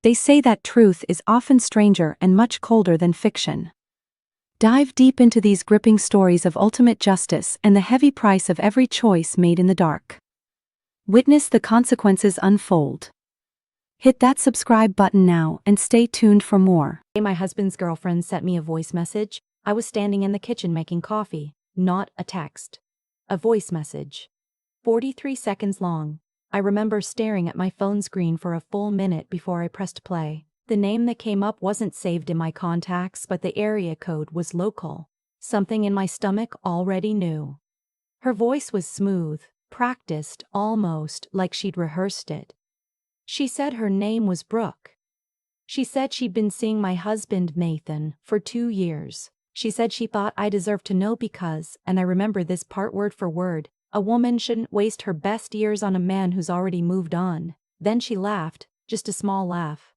They say that truth is often stranger and much colder than fiction. Dive deep into these gripping stories of ultimate justice and the heavy price of every choice made in the dark. Witness the consequences unfold. Hit that subscribe button now and stay tuned for more. My husband's girlfriend sent me a voice message. I was standing in the kitchen making coffee, not a text. A voice message. 43 seconds long. I remember staring at my phone screen for a full minute before I pressed play. The name that came up wasn't saved in my contacts, but the area code was local. Something in my stomach already knew. Her voice was smooth, practiced, almost like she'd rehearsed it. She said her name was Brooke. She said she'd been seeing my husband, Nathan, for 2 years. She said she thought I deserved to know because, and I remember this part word for word, a woman shouldn't waste her best years on a man who's already moved on. Then she laughed, just a small laugh.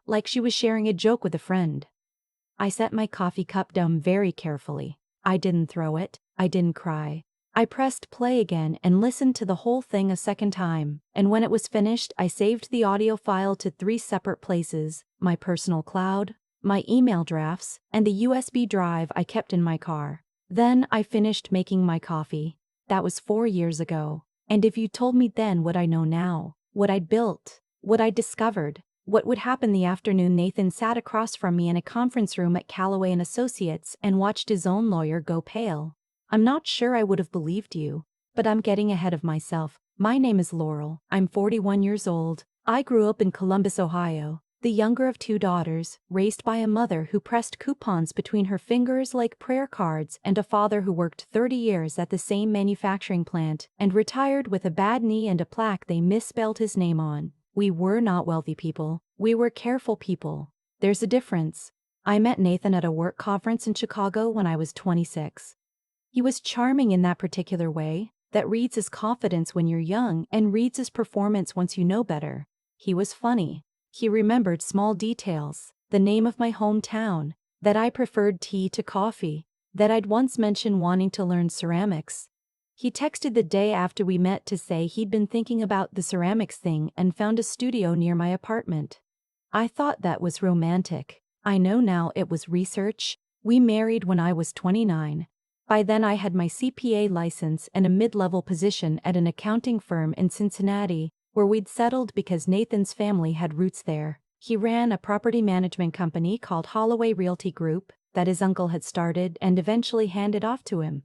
Like she was sharing a joke with a friend. I set my coffee cup down very carefully. I didn't throw it. I didn't cry. I pressed play again and listened to the whole thing a second time, and when it was finished I saved the audio file to 3 separate places: my personal cloud, my email drafts, and the USB drive I kept in my car. Then I finished making my coffee. That was 4 years ago, and if you told me then what I know now, what I'd built, what I'd discovered, what would happen the afternoon Nathan sat across from me in a conference room at Callaway and Associates and watched his own lawyer go pale, I'm not sure I would have believed you, but I'm getting ahead of myself. My name is Laurel. I'm 41 years old. I grew up in Columbus, Ohio, the younger of 2 daughters, raised by a mother who pressed coupons between her fingers like prayer cards and a father who worked 30 years at the same manufacturing plant and retired with a bad knee and a plaque they misspelled his name on. We were not wealthy people. We were careful people. There's a difference. I met Nathan at a work conference in Chicago when I was 26. He was charming in that particular way, that reads as confidence when you're young and reads as performance once you know better. He was funny. He remembered small details, the name of my hometown, that I preferred tea to coffee, that I'd once mentioned wanting to learn ceramics. He texted the day after we met to say he'd been thinking about the ceramics thing and found a studio near my apartment. I thought that was romantic. I know now it was research. We married when I was 29. By then I had my CPA license and a mid-level position at an accounting firm in Cincinnati, where we'd settled because Nathan's family had roots there. He ran a property management company called Holloway Realty Group that his uncle had started and eventually handed off to him.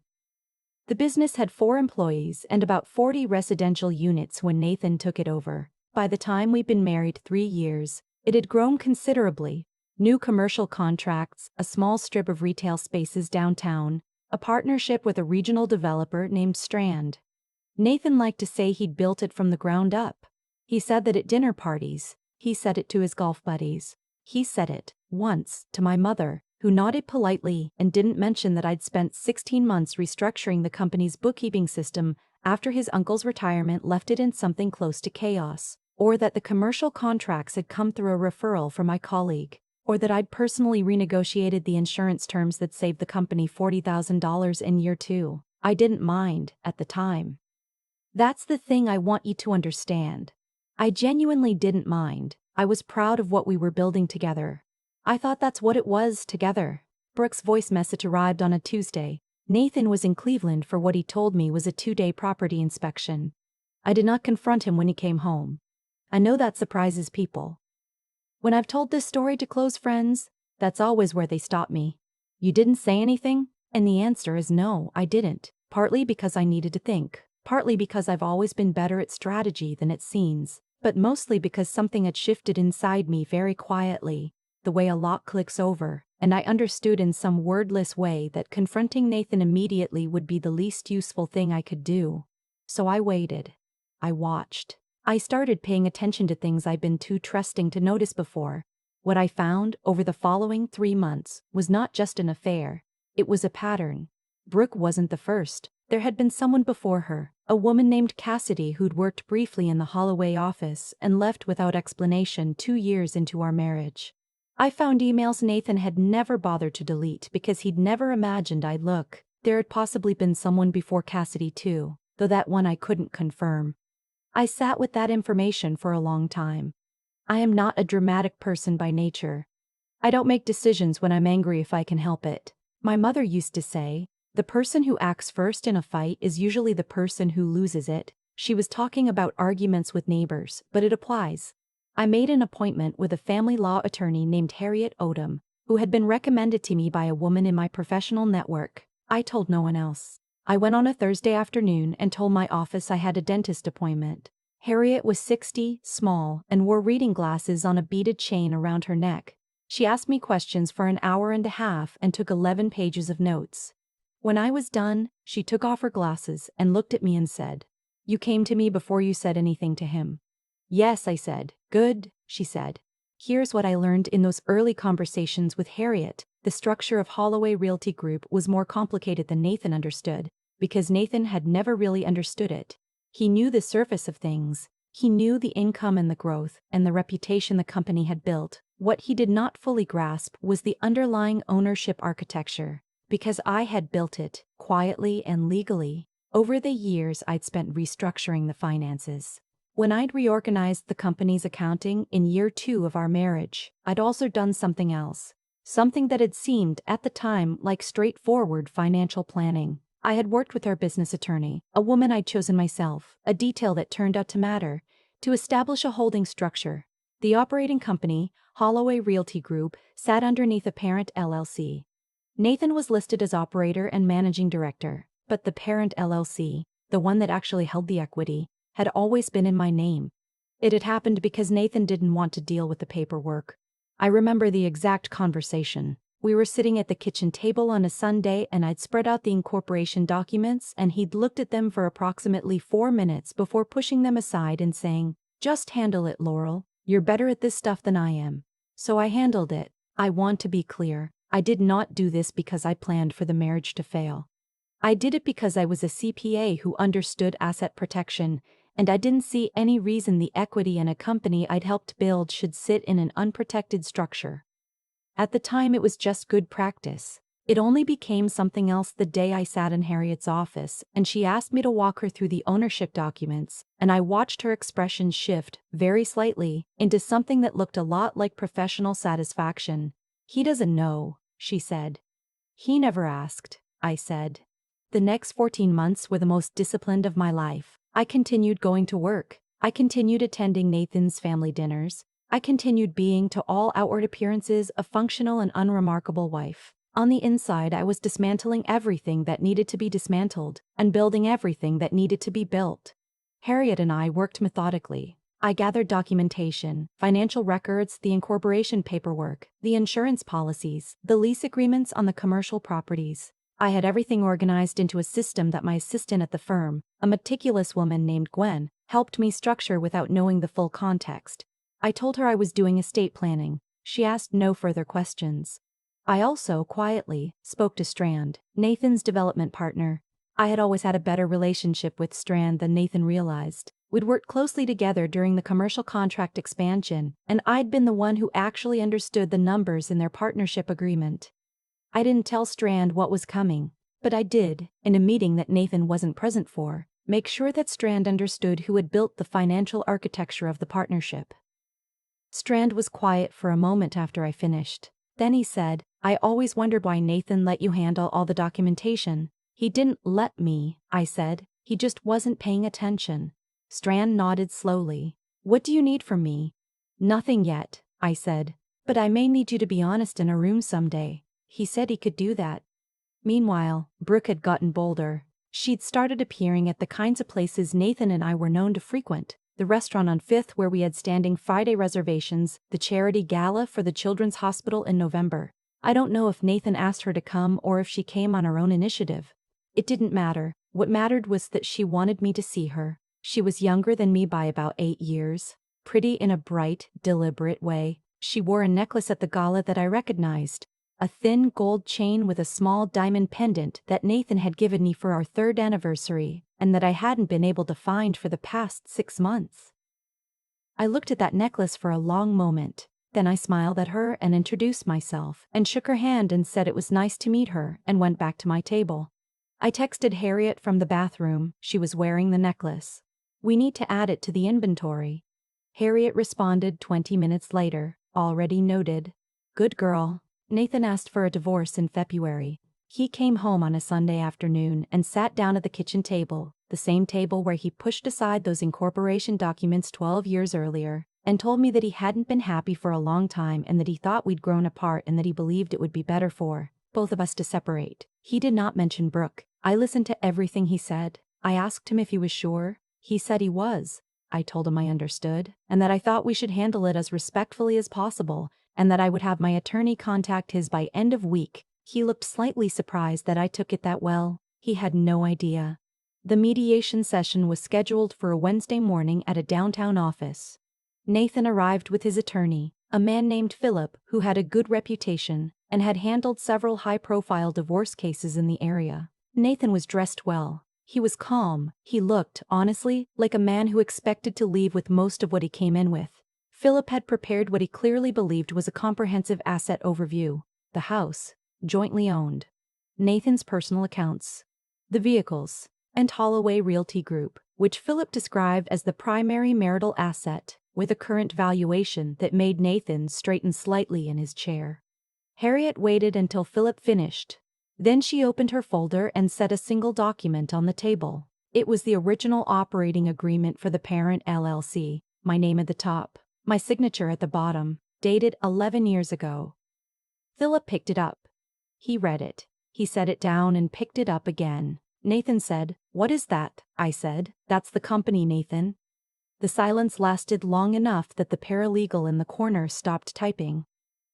The business had 4 employees and about 40 residential units when Nathan took it over. By the time we'd been married 3 years, it had grown considerably. New commercial contracts, a small strip of retail spaces downtown, a partnership with a regional developer named Strand. Nathan liked to say he'd built it from the ground up. He said that at dinner parties. He said it to his golf buddies. He said it, once, to my mother, who nodded politely and didn't mention that I'd spent 16 months restructuring the company's bookkeeping system after his uncle's retirement left it in something close to chaos, or that the commercial contracts had come through a referral from my colleague, or that I'd personally renegotiated the insurance terms that saved the company $40,000 in year 2. I didn't mind, at the time. That's the thing I want you to understand. I genuinely didn't mind. I was proud of what we were building together. I thought that's what it was, together. Brooke's voice message arrived on a Tuesday. Nathan was in Cleveland for what he told me was a 2-day property inspection. I did not confront him when he came home. I know that surprises people. When I've told this story to close friends, that's always where they stop me. You didn't say anything? And the answer is no, I didn't. Partly because I needed to think. Partly because I've always been better at strategy than at scenes. But mostly because something had shifted inside me very quietly, the way a lock clicks over, and I understood in some wordless way that confronting Nathan immediately would be the least useful thing I could do. So I waited. I watched. I started paying attention to things I'd been too trusting to notice before. What I found over the following 3 months was not just an affair. It was a pattern. Brooke wasn't the first. There had been someone before her, a woman named Cassidy who'd worked briefly in the Holloway office and left without explanation 2 years into our marriage. I found emails Nathan had never bothered to delete because he'd never imagined I'd look. There had possibly been someone before Cassidy too, though that one I couldn't confirm. I sat with that information for a long time. I am not a dramatic person by nature. I don't make decisions when I'm angry if I can help it. My mother used to say, the person who acts first in a fight is usually the person who loses it. She was talking about arguments with neighbors, but it applies. I made an appointment with a family law attorney named Harriet Odom, who had been recommended to me by a woman in my professional network. I told no one else. I went on a Thursday afternoon and told my office I had a dentist appointment. Harriet was 60, small, and wore reading glasses on a beaded chain around her neck. She asked me questions for an hour and a half and took 11 pages of notes. When I was done, she took off her glasses and looked at me and said, "You came to me before you said anything to him." "Yes," I said. "Good," she said. Here's what I learned in those early conversations with Harriet. The structure of Holloway Realty Group was more complicated than Nathan understood, because Nathan had never really understood it. He knew the surface of things. He knew the income and the growth and the reputation the company had built. What he did not fully grasp was the underlying ownership architecture, because I had built it, quietly and legally. Over the years I'd spent restructuring the finances. When I'd reorganized the company's accounting in year 2 of our marriage, I'd also done something else. Something that had seemed, at the time, like straightforward financial planning. I had worked with our business attorney, a woman I'd chosen myself, a detail that turned out to matter, to establish a holding structure. The operating company, Holloway Realty Group, sat underneath a parent LLC. Nathan was listed as operator and managing director, but the parent LLC, the one that actually held the equity, had always been in my name. It had happened because Nathan didn't want to deal with the paperwork. I remember the exact conversation. We were sitting at the kitchen table on a Sunday and I'd spread out the incorporation documents and he'd looked at them for approximately 4 minutes before pushing them aside and saying, "Just handle it, Laurel. You're better at this stuff than I am." So I handled it. I want to be clear. I did not do this because I planned for the marriage to fail. I did it because I was a CPA who understood asset protection, and I didn't see any reason the equity in a company I'd helped build should sit in an unprotected structure. At the time it was just good practice. It only became something else the day I sat in Harriet's office and she asked me to walk her through the ownership documents, and I watched her expression shift, very slightly, into something that looked a lot like professional satisfaction. "He doesn't know," she said. "He never asked," I said. The next 14 months were the most disciplined of my life. I continued going to work. I continued attending Nathan's family dinners. I continued being, to all outward appearances, a functional and unremarkable wife. On the inside, I was dismantling everything that needed to be dismantled and building everything that needed to be built. Harriet and I worked methodically. I gathered documentation, financial records, the incorporation paperwork, the insurance policies, the lease agreements on the commercial properties. I had everything organized into a system that my assistant at the firm, a meticulous woman named Gwen, helped me structure without knowing the full context. I told her I was doing estate planning. She asked no further questions. I also, quietly, spoke to Strand, Nathan's development partner. I had always had a better relationship with Strand than Nathan realized. We'd worked closely together during the commercial contract expansion, and I'd been the one who actually understood the numbers in their partnership agreement. I didn't tell Strand what was coming, but I did, in a meeting that Nathan wasn't present for, make sure that Strand understood who had built the financial architecture of the partnership. Strand was quiet for a moment after I finished. Then he said, "I always wondered why Nathan let you handle all the documentation." "He didn't let me," I said. "He just wasn't paying attention." Strand nodded slowly. "What do you need from me?" "Nothing yet," I said. "But I may need you to be honest in a room someday." He said he could do that. Meanwhile, Brooke had gotten bolder. She'd started appearing at the kinds of places Nathan and I were known to frequent. The restaurant on 5th where we had standing Friday reservations, the charity gala for the Children's Hospital in November. I don't know if Nathan asked her to come or if she came on her own initiative. It didn't matter. What mattered was that she wanted me to see her. She was younger than me by about 8 years. Pretty in a bright, deliberate way. She wore a necklace at the gala that I recognized. A thin gold chain with a small diamond pendant that Nathan had given me for our 3rd anniversary, and that I hadn't been able to find for the past 6 months. I looked at that necklace for a long moment. Then I smiled at her and introduced myself, and shook her hand and said it was nice to meet her, and went back to my table. I texted Harriet from the bathroom. She was wearing the necklace. "We need to add it to the inventory." Harriet responded 20 minutes later, already noted. Good girl. Nathan asked for a divorce in February. He came home on a Sunday afternoon and sat down at the kitchen table, the same table where he pushed aside those incorporation documents 12 years earlier, and told me that he hadn't been happy for a long time and that he thought we'd grown apart and that he believed it would be better for both of us to separate. He did not mention Brooke. I listened to everything he said. I asked him if he was sure. He said he was. I told him I understood, and that I thought we should handle it as respectfully as possible, and that I would have my attorney contact his by end of week. He looked slightly surprised that I took it that well. He had no idea. The mediation session was scheduled for a Wednesday morning at a downtown office. Nathan arrived with his attorney, a man named Philip who had a good reputation and had handled several high-profile divorce cases in the area. Nathan was dressed well. He was calm. He looked, honestly, like a man who expected to leave with most of what he came in with. Philip had prepared what he clearly believed was a comprehensive asset overview. The house, jointly owned, Nathan's personal accounts, the vehicles, and Holloway Realty Group, which Philip described as the primary marital asset, with a current valuation that made Nathan straighten slightly in his chair. Harriet waited until Philip finished. Then she opened her folder and set a single document on the table. It was the original operating agreement for the parent LLC, my name at the top, my signature at the bottom, dated 11 years ago. Philip picked it up. He read it. He set it down and picked it up again. Nathan said, "What is that?" I said, "That's the company, Nathan." The silence lasted long enough that the paralegal in the corner stopped typing.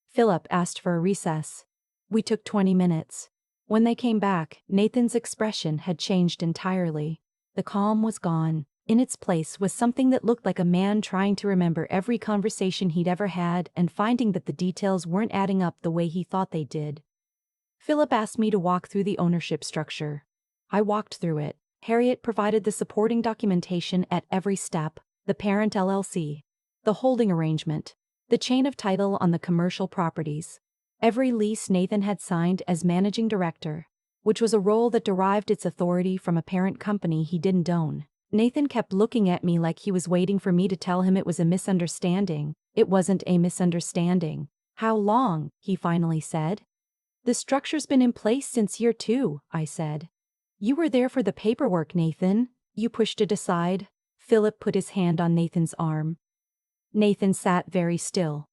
Philip asked for a recess. We took 20 minutes. When they came back, Nathan's expression had changed entirely. The calm was gone. In its place was something that looked like a man trying to remember every conversation he'd ever had and finding that the details weren't adding up the way he thought they did. Philip asked me to walk through the ownership structure. I walked through it. Harriet provided the supporting documentation at every step: the parent LLC, the holding arrangement, the chain of title on the commercial properties, every lease Nathan had signed as managing director, which was a role that derived its authority from a parent company he didn't own. Nathan kept looking at me like he was waiting for me to tell him it was a misunderstanding. It wasn't a misunderstanding. "How long?" he finally said. "The structure's been in place since year 2, I said. "You were there for the paperwork, Nathan." "You pushed it aside." Philip put his hand on Nathan's arm. Nathan sat very still.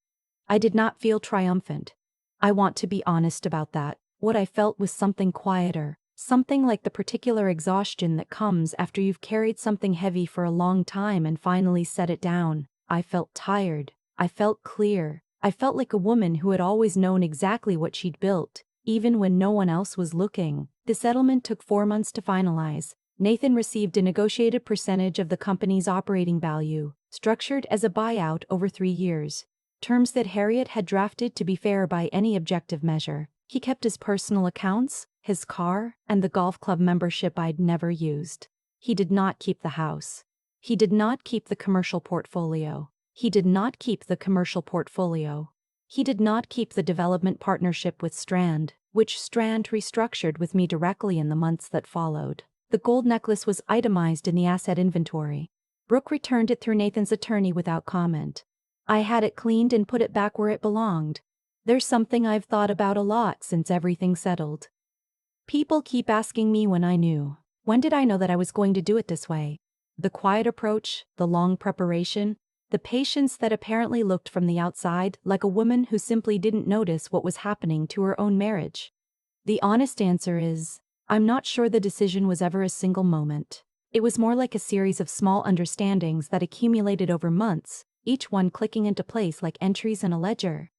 I did not feel triumphant. I want to be honest about that. What I felt was something quieter, something like the particular exhaustion that comes after you've carried something heavy for a long time and finally set it down. I felt tired. I felt clear. I felt like a woman who had always known exactly what she'd built, even when no one else was looking. The settlement took 4 months to finalize. Nathan received a negotiated percentage of the company's operating value, structured as a buyout over 3 years. Terms that Harriet had drafted to be fair by any objective measure. He kept his personal accounts, his car, and the golf club membership I'd never used. He did not keep the house. He did not keep the commercial portfolio. He did not keep the commercial portfolio. He did not keep the development partnership with Strand, which Strand restructured with me directly in the months that followed. The gold necklace was itemized in the asset inventory. Brooke returned it through Nathan's attorney without comment. I had it cleaned and put it back where it belonged. There's something I've thought about a lot since everything settled. People keep asking me when I knew. When did I know that I was going to do it this way? The quiet approach, the long preparation, the patience that apparently looked from the outside like a woman who simply didn't notice what was happening to her own marriage. The honest answer is, I'm not sure the decision was ever a single moment. It was more like a series of small understandings that accumulated over months, each one clicking into place like entries in a ledger.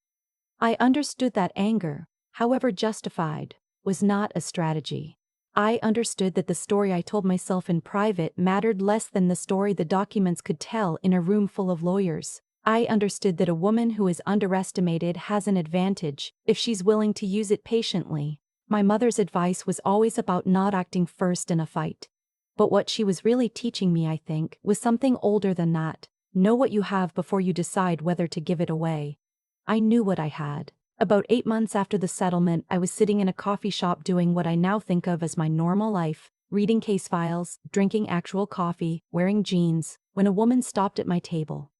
I understood that anger, however justified, was not a strategy. I understood that the story I told myself in private mattered less than the story the documents could tell in a room full of lawyers. I understood that a woman who is underestimated has an advantage if she's willing to use it patiently. My mother's advice was always about not acting first in a fight. But what she was really teaching me, I think, was something older than that. Know what you have before you decide whether to give it away. I knew what I had. About 8 months after the settlement, I was sitting in a coffee shop doing what I now think of as my normal life, reading case files, drinking actual coffee, wearing jeans, when a woman stopped at my table.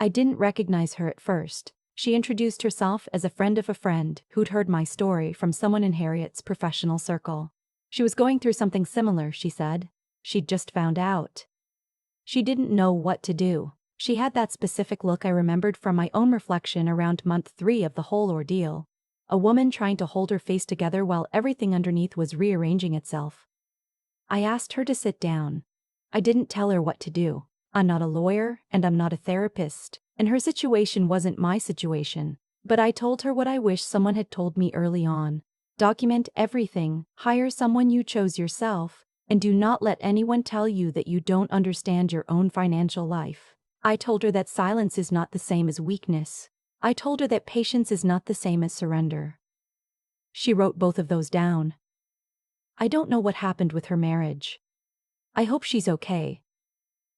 I didn't recognize her at first. She introduced herself as a friend of a friend who'd heard my story from someone in Harriet's professional circle. She was going through something similar, she said. She'd just found out. She didn't know what to do. She had that specific look I remembered from my own reflection around month 3 of the whole ordeal. A woman trying to hold her face together while everything underneath was rearranging itself. I asked her to sit down. I didn't tell her what to do. I'm not a lawyer, and I'm not a therapist, and her situation wasn't my situation. But I told her what I wish someone had told me early on. Document everything, hire someone you chose yourself, and do not let anyone tell you that you don't understand your own financial life. I told her that silence is not the same as weakness. I told her that patience is not the same as surrender. She wrote both of those down. I don't know what happened with her marriage. I hope she's okay.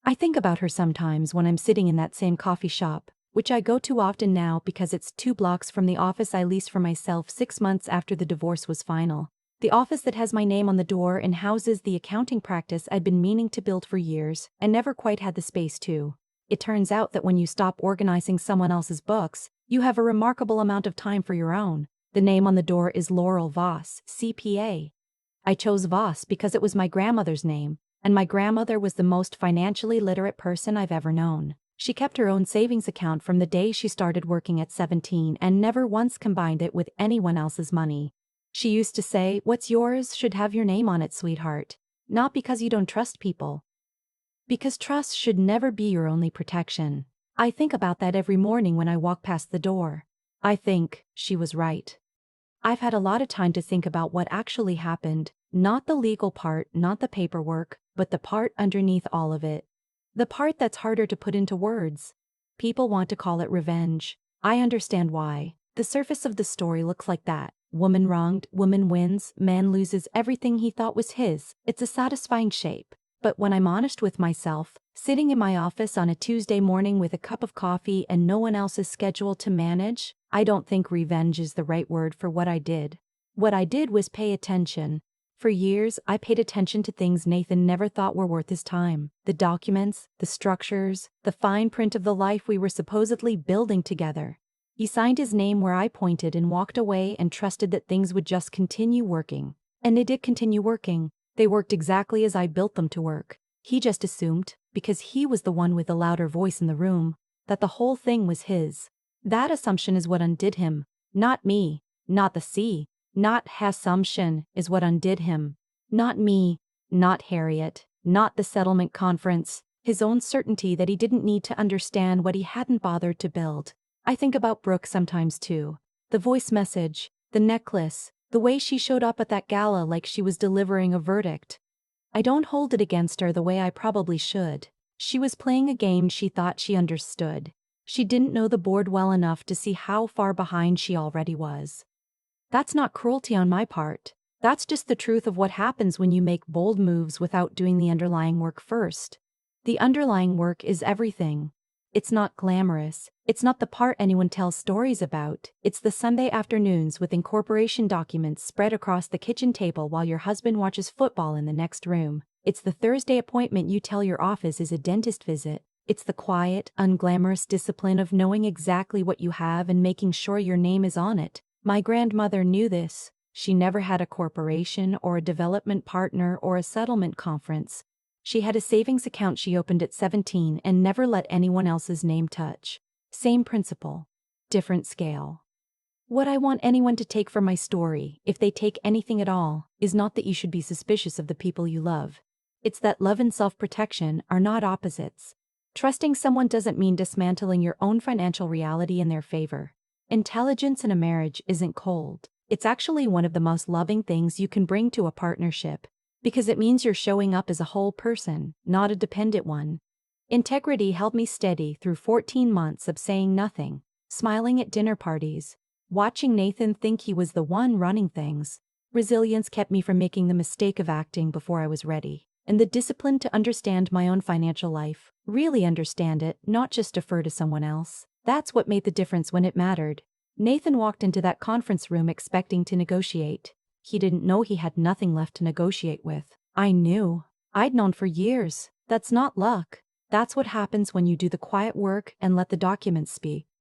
I think about her sometimes when I'm sitting in that same coffee shop, which I go to often now because it's 2 blocks from the office I leased for myself 6 months after the divorce was final. The office that has my name on the door and houses the accounting practice I'd been meaning to build for years and never quite had the space to. It turns out that when you stop organizing someone else's books, you have a remarkable amount of time for your own. The name on the door is Laurel Voss, CPA. I chose Voss because it was my grandmother's name, and my grandmother was the most financially literate person I've ever known. She kept her own savings account from the day she started working at 17 and never once combined it with anyone else's money. She used to say, "What's yours should have your name on it, sweetheart. Not because you don't trust people. Because trust should never be your only protection." I think about that every morning when I walk past the door. I think she was right. I've had a lot of time to think about what actually happened, not the legal part, not the paperwork, but the part underneath all of it. The part that's harder to put into words. People want to call it revenge. I understand why. The surface of the story looks like that. Woman wronged, woman wins, man loses everything he thought was his. It's a satisfying shape. But when I'm honest with myself, sitting in my office on a Tuesday morning with a cup of coffee and no one else's schedule to manage, I don't think revenge is the right word for what I did. What I did was pay attention. For years, I paid attention to things Nathan never thought were worth his time. The documents, the structures, the fine print of the life we were supposedly building together. He signed his name where I pointed and walked away and trusted that things would just continue working. And they did continue working. They worked exactly as I built them to work. He just assumed, because he was the one with the louder voice in the room, that the whole thing was his. That assumption is what undid him. Not me, not the sea, not assumption is what undid him. Not me, not Harriet, not the settlement conference, his own certainty that he didn't need to understand what he hadn't bothered to build. I think about Brooke sometimes too. The voice message, the necklace, the way she showed up at that gala like she was delivering a verdict. I don't hold it against her the way I probably should. She was playing a game she thought she understood. She didn't know the board well enough to see how far behind she already was. That's not cruelty on my part. That's just the truth of what happens when you make bold moves without doing the underlying work first. The underlying work is everything. It's not glamorous. It's not the part anyone tells stories about. It's the Sunday afternoons with incorporation documents spread across the kitchen table while your husband watches football in the next room. It's the Thursday appointment you tell your office is a dentist visit. It's the quiet, unglamorous discipline of knowing exactly what you have and making sure your name is on it. My grandmother knew this. She never had a corporation or a development partner or a settlement conference. She had a savings account she opened at 17 and never let anyone else's name touch. Same principle, different scale. What I want anyone to take from my story, if they take anything at all, is not that you should be suspicious of the people you love. It's that love and self-protection are not opposites. Trusting someone doesn't mean dismantling your own financial reality in their favor. Intelligence in a marriage isn't cold. It's actually one of the most loving things you can bring to a partnership, because it means you're showing up as a whole person, not a dependent one. Integrity held me steady through 14 months of saying nothing, smiling at dinner parties, watching Nathan think he was the one running things. Resilience kept me from making the mistake of acting before I was ready, and the discipline to understand my own financial life, really understand it, not just defer to someone else. That's what made the difference when it mattered. Nathan walked into that conference room expecting to negotiate. He didn't know he had nothing left to negotiate with. I knew. I'd known for years. That's not luck. That's what happens when you do the quiet work and let the documents speak.